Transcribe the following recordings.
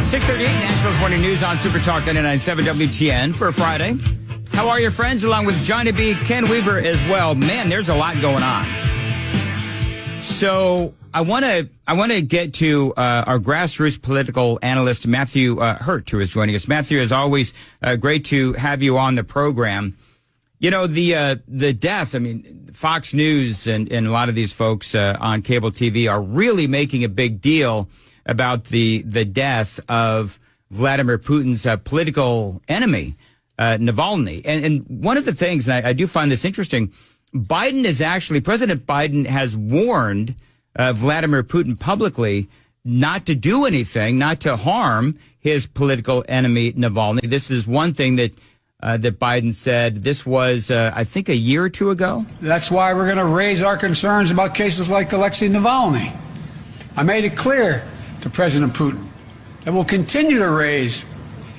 6:38 Nashville's Morning News on Super Talk 99.7 WTN for Friday. How are your friends? Along with Johnny B, Ken Weaver as well. Man, there's a lot going on. So I want to get to our Grassroots political analyst Matthew Hurtt, who is joining us. Matthew, as always, great to have you on the program. You know, the death, I mean, Fox News and a lot of these folks on cable TV are really making a big deal about the death of Vladimir Putin's political enemy, Navalny. And one of the things, and I do find this interesting, President Biden has warned Vladimir Putin publicly not to do anything, not to harm his political enemy, Navalny. This is one thing that Biden said. This was, I think, a year or two ago. That's why we're going to raise our concerns about cases like Alexei Navalny. I made it clear to President Putin that we'll continue to raise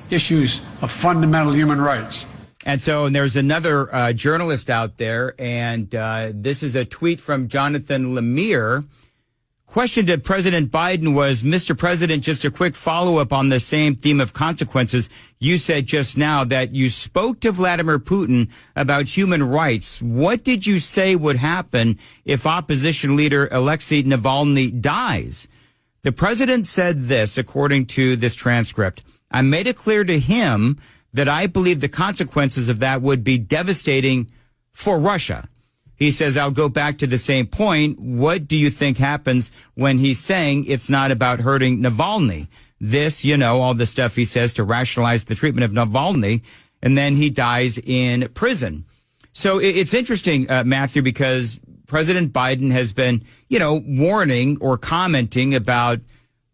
issues of fundamental human rights. And so there's another journalist out there, and this is a tweet from Jonathan Lemire. Question to President Biden was, Mr. President, just a quick follow-up on the same theme of consequences. You said just now that you spoke to Vladimir Putin about human rights. What did you say would happen if opposition leader Alexei Navalny dies? The president said this, according to this transcript. I made it clear to him that I believe the consequences of that would be devastating for Russia. He says, I'll go back to the same point. What do you think happens when he's saying it's not about hurting Navalny? This, you know, all the stuff he says to rationalize the treatment of Navalny, and then he dies in prison. So it's interesting, Matthew, because President Biden has been, you know, warning or commenting about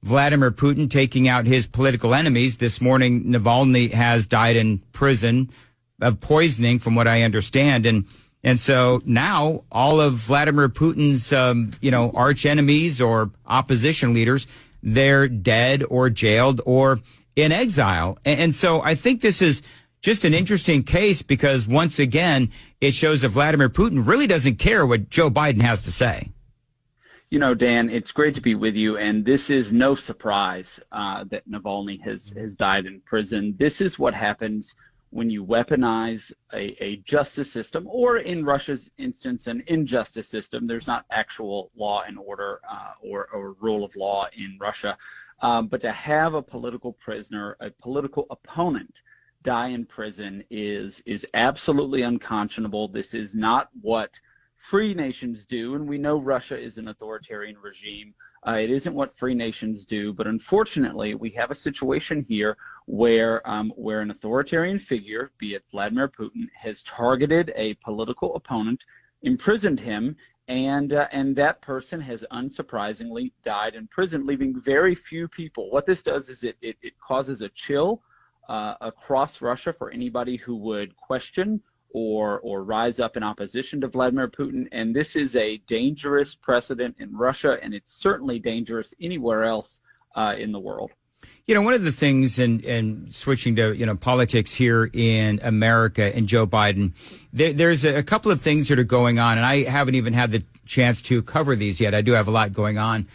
Vladimir Putin taking out his political enemies. This morning, Navalny has died in prison of poisoning, from what I understand. And so now all of Vladimir Putin's, arch enemies or opposition leaders, they're dead or jailed or in exile. And so I think this is just an interesting case because, once again, it shows that Vladimir Putin really doesn't care what Joe Biden has to say. You know, Dan, it's great to be with you, and this is no surprise that Navalny has died in prison. This is what happens when you weaponize a justice system, or in Russia's instance, an injustice system. There's not actual law and order or rule of law in Russia. But to have a political prisoner, a political opponent, die in prison is absolutely unconscionable. This is not what free nations do, and we know Russia is an authoritarian regime. It isn't what free nations do, but unfortunately, we have a situation here where an authoritarian figure, be it Vladimir Putin, has targeted a political opponent, imprisoned him, and that person has unsurprisingly died in prison, leaving very few people. What this does is it causes a chill across Russia for anybody who would question or rise up in opposition to Vladimir Putin. And this is a dangerous precedent in Russia, and it's certainly dangerous anywhere else in the world. You know, one of the things, and switching to, politics here in America and Joe Biden, there's a couple of things that are going on, and I haven't even had the chance to cover these yet. I do have a lot going on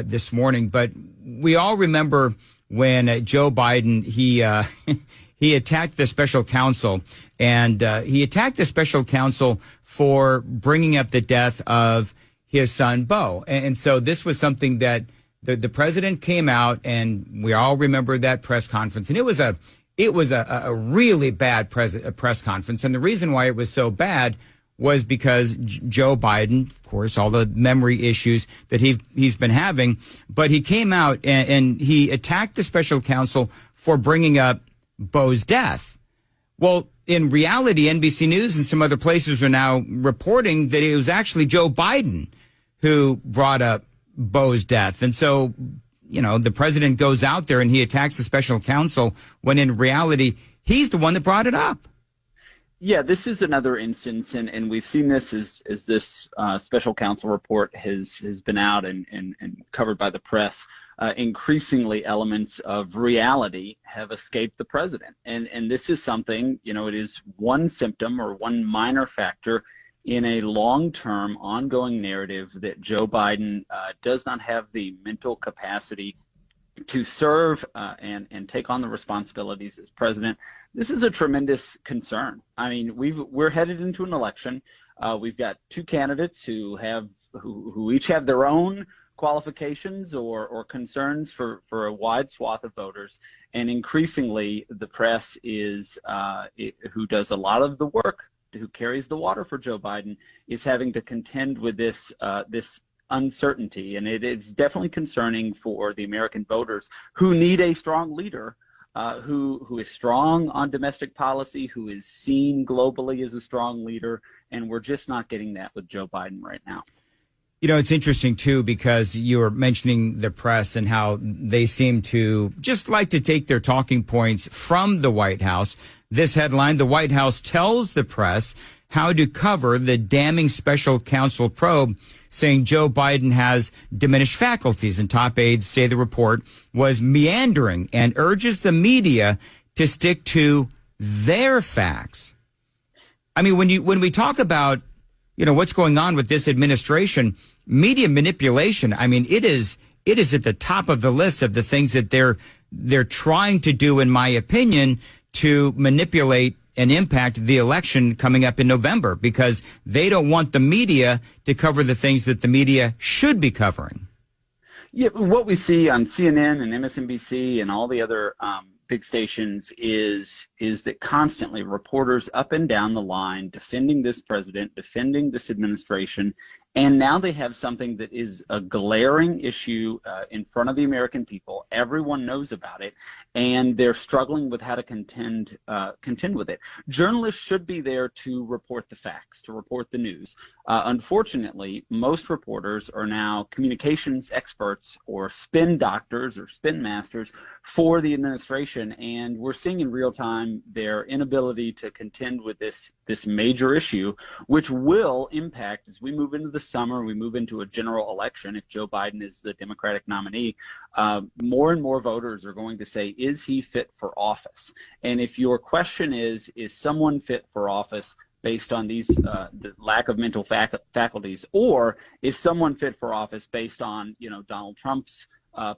this morning, but we all remember when Joe Biden, he attacked the special counsel, and he attacked the special counsel for bringing up the death of his son, Beau. And so this was something that the president came out, and we all remember that press conference. And it was a really bad press conference. And the reason why it was so bad was because Joe Biden, of course, all the memory issues that he's been having, but he came out and he attacked the special counsel for bringing up Beau's death. Well, in reality, NBC News and some other places are now reporting that it was actually Joe Biden who brought up Beau's death. And so, the president goes out there and he attacks the special counsel when in reality, he's the one that brought it up. Yeah, this is another instance, and we've seen this as this special counsel report has been out and covered by the press. Increasingly, elements of reality have escaped the president. And this is something, it is one symptom or one minor factor in a long-term ongoing narrative that Joe Biden does not have the mental capacity to serve and take on the responsibilities as president. This is a tremendous concern. I mean, we're headed into an election. We've got two candidates who each have their own qualifications or concerns for a wide swath of voters, and increasingly the press is who does a lot of the work, who carries the water for Joe Biden, is having to contend with this uncertainty, and it is definitely concerning for the American voters who need a strong leader who is strong on domestic policy, who is seen globally as a strong leader, and we're just not getting that with Joe Biden right now. You know, it's interesting, too, because you were mentioning the press and how they seem to just like to take their talking points from the White House. This headline, the White House tells the press how to cover the damning special counsel probe, saying Joe Biden has diminished faculties, and top aides say the report was meandering and urges the media to stick to their facts. I mean, when we talk about, you know, what's going on with this administration, media manipulation, I mean, it is at the top of the list of the things that they're trying to do, in my opinion, to manipulate and impact the election coming up in November, because they don't want the media to cover the things that the media should be covering. Yeah, what we see on CNN and MSNBC and all the other big stations is that constantly reporters up and down the line defending this president, defending this administration, and now they have something that is a glaring issue in front of the American people. Everyone knows about it, and they're struggling with how to contend with it. Journalists should be there to report the facts, to report the news. Unfortunately, most reporters are now communications experts or spin doctors or spin masters for the administration, and we're seeing in real time their inability to contend with this major issue, which will impact as we move into the summer, we move into a general election. If Joe Biden is the Democratic nominee, more and more voters are going to say, is he fit for office? And if your question is someone fit for office based on these the lack of mental faculties, or is someone fit for office based on, you know, Donald Trump's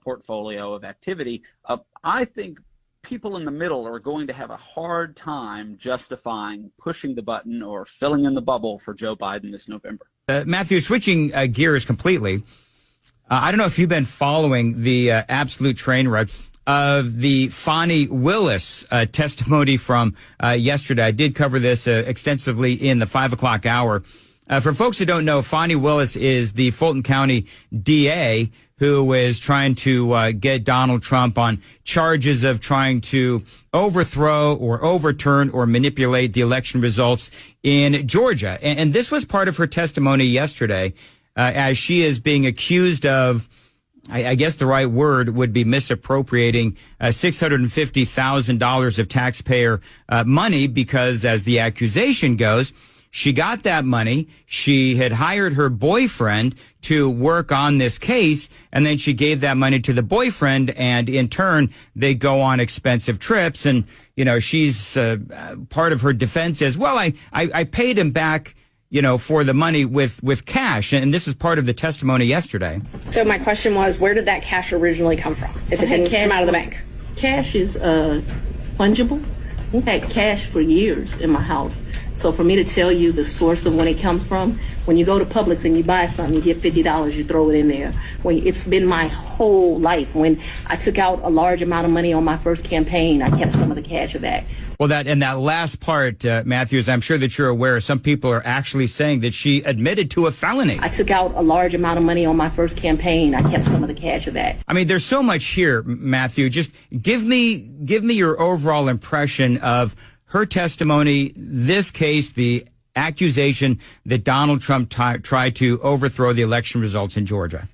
portfolio of activity, I think people in the middle are going to have a hard time justifying pushing the button or filling in the bubble for Joe Biden this November. Matthew, switching gears completely, I don't know if you've been following the absolute train wreck of the Fani Willis testimony from yesterday. I did cover this extensively in the 5 o'clock hour. For folks who don't know, Fani Willis is the Fulton County DA who is trying to get Donald Trump on charges of trying to overthrow or overturn or manipulate the election results in Georgia. And this was part of her testimony yesterday, as she is being accused of, I guess the right word would be misappropriating $650,000 of taxpayer money, because as the accusation goes, she got that money. She had hired her boyfriend to work on this case, and then she gave that money to the boyfriend, and in turn, they go on expensive trips. And, you know, she's part of her defense is, well, I paid him back, you know, for the money with cash. And this is part of the testimony yesterday. So my question was, where did that cash originally come from, if it didn't come out of the bank? Cash is fungible. We've had cash for years in my house. So for me to tell you the source of when it comes from, when you go to Publix and you buy something, you get $50, you throw it in there. It's been my whole life. When I took out a large amount of money on my first campaign, I kept some of the cash of that. Well, that last part, Matthew, as I'm sure that you're aware, some people are actually saying that she admitted to a felony. I took out a large amount of money on my first campaign. I kept some of the cash of that. I mean, there's so much here, Matthew. Just give me your overall impression of her testimony, this case, the accusation that Donald Trump tried to overthrow the election results in Georgia.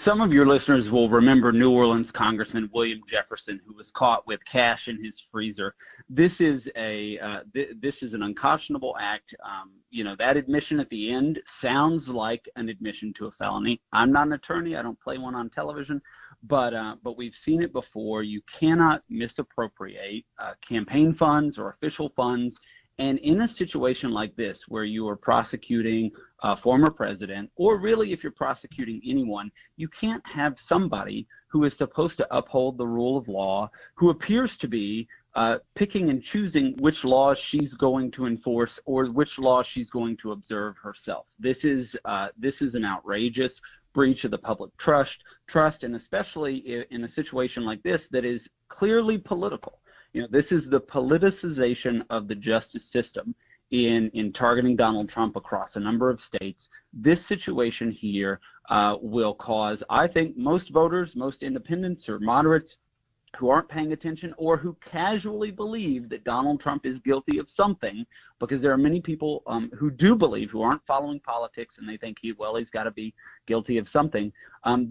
Some of your listeners will remember New Orleans Congressman William Jefferson, who was caught with cash in his freezer. This is an unconscionable act. That admission at the end sounds like an admission to a felony. I'm not an attorney. I don't play one on television, but we've seen it before. You cannot misappropriate campaign funds or official funds. And in a situation like this, where you are prosecuting former president, or really if you're prosecuting anyone, you can't have somebody who is supposed to uphold the rule of law, who appears to be picking and choosing which laws she's going to enforce or which laws she's going to observe herself. This is an outrageous breach of the public trust, and especially in a situation like this that is clearly political. This is the politicization of the justice system in targeting Donald Trump across a number of states. This situation here will cause, I think, most voters, most independents or moderates who aren't paying attention or who casually believe that Donald Trump is guilty of something, because there are many people who do believe, who aren't following politics, and they think he's got to be guilty of something.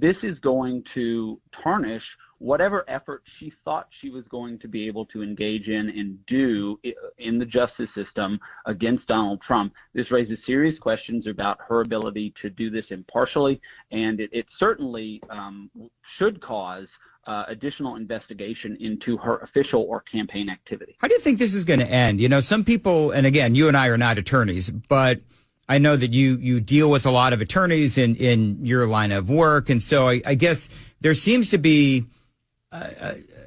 This is going to tarnish whatever effort she thought she was going to be able to engage in and do in the justice system against Donald Trump. This raises serious questions about her ability to do this impartially, and it certainly should cause additional investigation into her official or campaign activity. How do you think this is going to end? Some people, and again, you and I are not attorneys, but I know that you deal with a lot of attorneys in your line of work. And so I guess there seems to be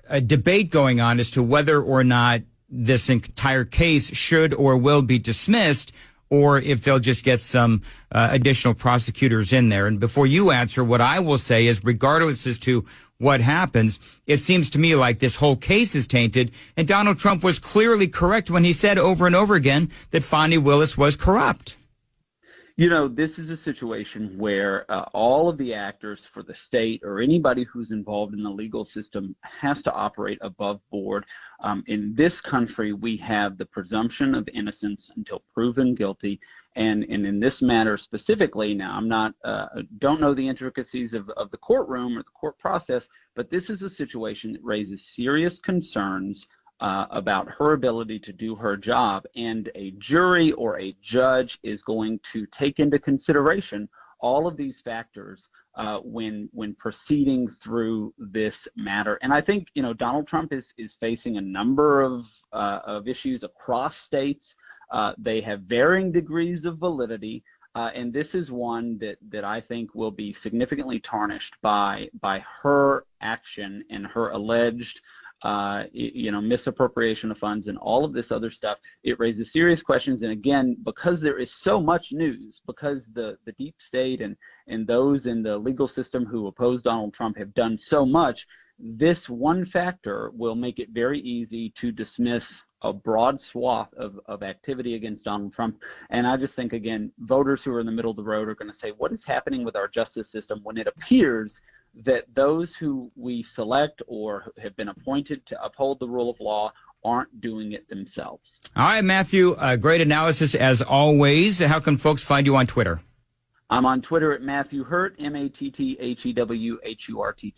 a debate going on as to whether or not this entire case should or will be dismissed, or if they'll just get some additional prosecutors in there. And before you answer, what I will say is, regardless as to what happens, it seems to me like this whole case is tainted, and Donald Trump was clearly correct when he said over and over again that Fani Willis was corrupt. This is a situation where all of the actors for the state or anybody who's involved in the legal system has to operate above board. In this country, we have the presumption of innocence until proven guilty. And in this matter specifically, now I'm not, don't know the intricacies of the courtroom or the court process, but this is a situation that raises serious concerns about her ability to do her job, and a jury or a judge is going to take into consideration all of these factors when proceeding through this matter. And I think Donald Trump is facing a number of issues across states. They have varying degrees of validity, and this is one that I think will be significantly tarnished by her action and her alleged misappropriation of funds and all of this other stuff. It raises serious questions. And again, because there is so much news, because the deep state and those in the legal system who oppose Donald Trump have done so much, this one factor will make it very easy to dismiss a broad swath of activity against Donald Trump. And I just think, again, voters who are in the middle of the road are going to say, what is happening with our justice system when it appears that those who we select or have been appointed to uphold the rule of law aren't doing it themselves? All right, Matthew, great analysis as always. How can folks find you on Twitter? I'm on Twitter at Matthew Hurtt, MattheWHurtt.